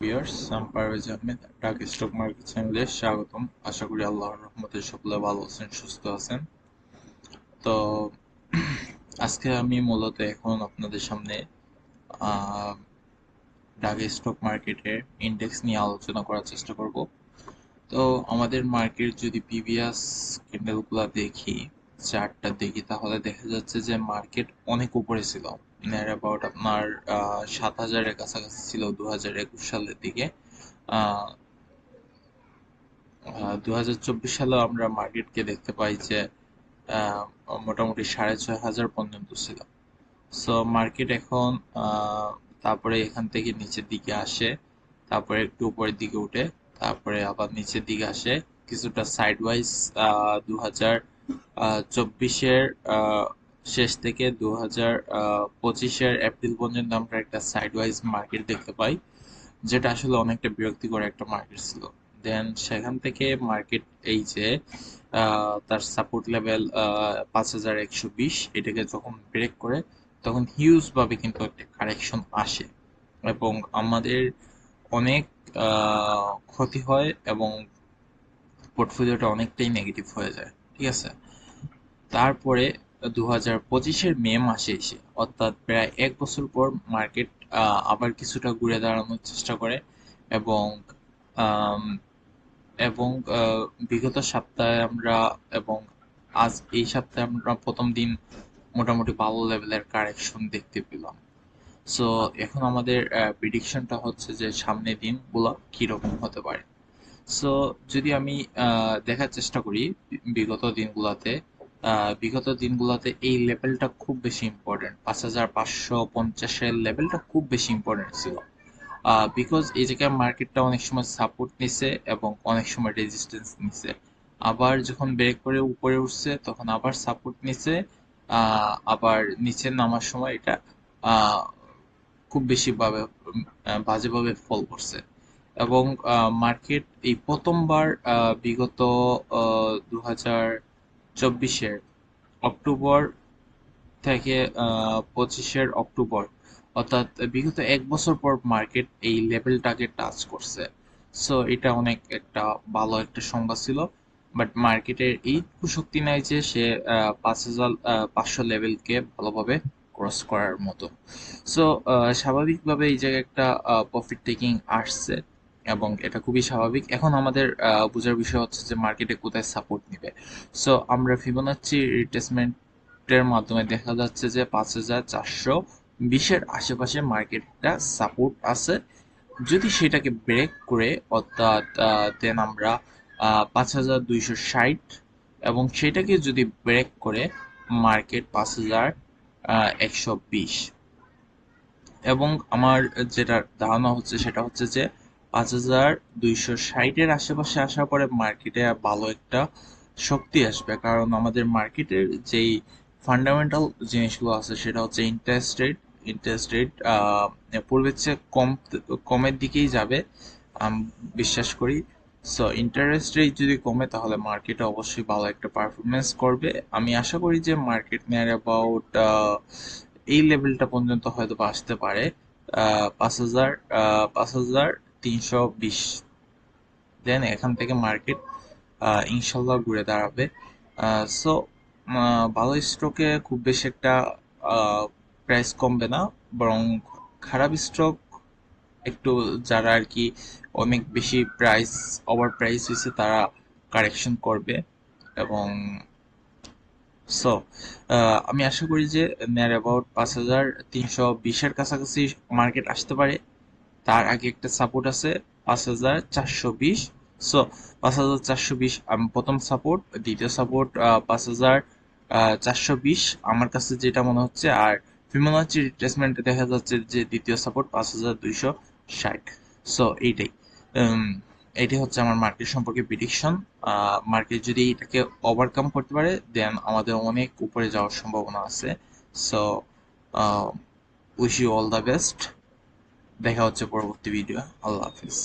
Viewers, আমি Parvez Ahmed. Dhaka stock market চ্যানেলে স্বাগতম। আশা করি আল্লাহর রহমতে সকলে ভালো আছেন, সুস্থ আছেন। তো আজকে আমি মূলত এখন আপনাদের সামনে আহ, ঢাকা স্টক মার্কেটের ইন্ডেক্স নিয়ে আলোচনা করার চেষ্টা করব। তো আমাদের মার্কেট যদি প্রিভিয়াস ক্যান্ডেলগুলো দেখি, চার্টটা দেখি, তাহলে দেখা যাচ্ছে যে মার্কেট অনেক উপরে ছিল। নিয়ার অ্যাবাউট আপনার 7,000-এর কাছাকাছি ছিল 2021 সালের দিকে। আহ 2024 সালেও আমরা মার্কেটকে দেখতে পাই যে আহ, মোটামুটি 6,500 পর্যন্ত ছিল। সো মার্কেট এখন তারপরে এখান থেকে নিচের দিকে আসে, তারপরে একটু উপরের দিকে উঠে, তারপরে আবার নিচের দিকে আসে কিছুটা সাইডওয়াইজ। 2024-এর শেষ থেকে 2025-এর এপ্রিল পর্যন্ত আমরা একটা সাইডওয়াইজ মার্কেট দেখতে পাই, যেটা আসলে অনেকটা বিরক্তিকর একটা মার্কেট ছিল। দেন সেখান থেকে মার্কেট এই যে তার সাপোর্ট লেভেল 5,120, এটাকে যখন ব্রেক করে তখন হিউজ ভাবে কিন্তু একটা কারেকশন আসে এবং আমাদের অনেক ক্ষতি হয় এবং পোর্টফোলিওটা অনেকটাই নেগেটিভ হয়ে যায়। ঠিক আছে, তারপরে 2025-এর মে মাসে এসে, অর্থাৎ প্রায় 1 বছর পর মার্কেট আবার কিছুটা ঘুরে দাঁড়ানোর চেষ্টা করে এবং আম, এবং বিগত সপ্তাহে আমরা এবং আজ এই সপ্তাহে আমরা প্রথম দিন মোটামুটি ভালো লেভেলের কারেকশন দেখতে পেলাম। সো এখন আমাদের প্রিডিকশনটা হচ্ছে যে সামনের দিনগুলো কিরকম হতে পারে। সো যদি আমি দেখার চেষ্টা করি বিগত দিনগুলোতে এই লেভেলটা খুব বেশি ইম্পর্টেন্ট, 5,550-এর লেভেলটা খুব বেশি ইম্পর্টেন্ট ছিল। বিকজ এই জায়গায় মার্কেটটা অনেক সময় সাপোর্ট নিছে এবং অনেক সময় রেজিস্ট্যান্স নিছে, আবার যখন ব্রেক করে উপরে উঠছে তখন আবার সাপোর্ট নিছে, আবার নিচে নামার সময় এটা আহ, খুব বেশি ভাবে বাজেভাবে ফল করছে এবং মার্কেট এই প্রথমবার বিগত 2024-এর অক্টোবর থেকে 25-এর অক্টোবর, অর্থাৎ বিগত 1 বছর পর মার্কেট এই লেভেলটাকে টাচ করছে। সো এটা অনেক একটা ভালো একটা সংবাদ ছিল, বাট মার্কেটের এইটুকু শক্তি নাই যে সে 5,500 লেভেলকে ভালোভাবে ক্রস করার মতো। সো স্বাভাবিকভাবে এই জায়গায় একটা প্রফিট টেকিং আসছে এবং এটা খুবই স্বাভাবিক। এখন আমাদের বোঝার বিষয় হচ্ছে যে মার্কেটে কোথায় সাপোর্ট নিবে। সো আমরা ফিবোনাচ্চি রিট্রেসমেন্ট এর মাধ্যমে দেখা যাচ্ছে যে 5,420-এর আশেপাশে মার্কেটটা সাপোর্ট আছে। যদি সেটাকে ব্রেক করে, অর্থাৎ দেন আমরা 5,260, এবং সেটাকে যদি ব্রেক করে মার্কেট 5,120, এবং আমার যেটা ধারণা হচ্ছে সেটা হচ্ছে যে 5,260-এর আশেপাশে আসার পরে মার্কেটে ভালো একটা শক্তি আসবে, কারণ আমাদের মার্কেটের যেই ফান্ডামেন্টাল জিনিসগুলো আছে সেটা হচ্ছে ইন্টারেস্ট রেট পূর্বের চেয়ে কমের দিকেই যাবে, আমি বিশ্বাস করি। সো ইন্টারেস্ট রেট যদি কমে তাহলে মার্কেটে অবশ্যই ভালো একটা পারফরমেন্স করবে। আমি আশা করি যে মার্কেট নিয়ার অ্যাবাউট এই লেভেলটা পর্যন্ত হয়তো বা আসতে পারে, 5,320। দেন এখান থেকে মার্কেট ইনশাল্লাহ ঘুরে দাঁড়াবে। সো ভালো স্টকে খুব বেশি একটা প্রাইস কমবে না, বরং খারাপ স্টক একটু, যারা আর কি অনেক বেশি ওভার প্রাইস হয়েছে, তারা কারেকশন করবে। এবং সো আমি আশা করি যে নিয়ার অ্যাবাউট 5,320-এর কাছাকাছি মার্কেট আসতে পারে। তার আগে একটা সাপোর্ট আছে 5,420। সো 5,420 প্রথম সাপোর্ট, দ্বিতীয় সাপোর্ট 5,420 আমার কাছে যেটা মনে হচ্ছে। আর ফিবোনাচি রিট্রেসমেন্টে দেখা যাচ্ছে যে দ্বিতীয় সাপোর্ট 5,260। সো এইটাই উম, এইটাই হচ্ছে আমার মার্কেট সম্পর্কে প্রিডিকশন। মার্কেট যদি এটাকে ওভারকাম করতে পারে দেন আমাদের অনেক উপরে যাওয়ার সম্ভাবনা আছে। So wish you all the best. দেখা হচ্ছে পরবর্তী ভিডিও। আল্লাহ হাফিজ।